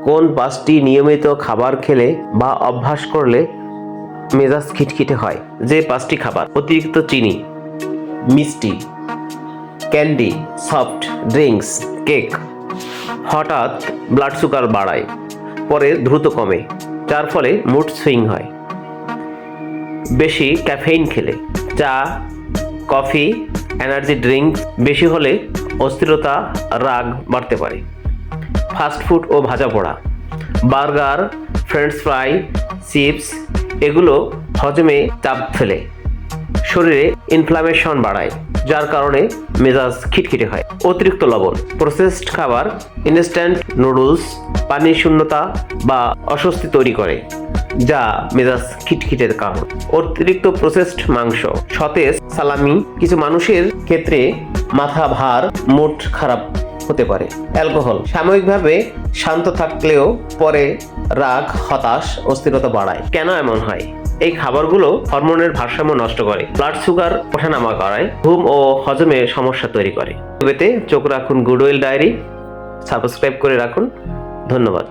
কোন 5টি নিয়মিত খাবার খেলে বা অভ্যাস করলে মেজাজ খিটখিটে হয়? যে 5টি খাবার: অতিরিক্ত চিনি, মিষ্টি, ক্যান্ডি, সফট ড্রিঙ্কস, কেক। হঠাৎ ব্লাড সুগার বাড়ায়, পরে দ্রুত কমে, যার ফলে মুড সুইং হয়। বেশি ক্যাফেইন খেলে, চা, কফি, এনার্জি ড্রিঙ্ক বেশি হলে অস্থিরতা, রাগ বাড়তে পারে। ফাস্ট ফুড ও ভাজা পোড়া, বার্গার, ফ্রেঞ্চ ফ্রাই, চিপস এগুলো হজমে চাপ ফেলে, শরীরে ইনফ্লামেশন বাড়ায়, যার কারণে মেজাজ খিটখিটে হয়। অতিরিক্ত লবণ, প্রসেসড খাবার, ইনস্ট্যান্ট নুডলস পানির শূন্যতা বা অস্বস্তি তৈরি করে, যা মেজাজ খিটখিটের কারণ। অতিরিক্ত প্রসেসড মাংস, সতেজ সালামি কিছু মানুষের ক্ষেত্রে মাথা ভার, মুড খারাপ হতে পারে। অ্যালকোহল সাময়িকভাবে শান্ত থাকলেও পরে রাগ, হতাশ, অস্থিরতা বাড়ায়। কেন এমন হয়? এই খাবারগুলো হরমোনের ভারসাম্য নষ্ট করে, ব্লাড সুগার ওঠানামা করায়, ঘুম ও হজমে সমস্যা তৈরি করে। চোখ রাখুন গুডউইল ডায়েরি, সাবস্ক্রাইব করে রাখুন। ধন্যবাদ।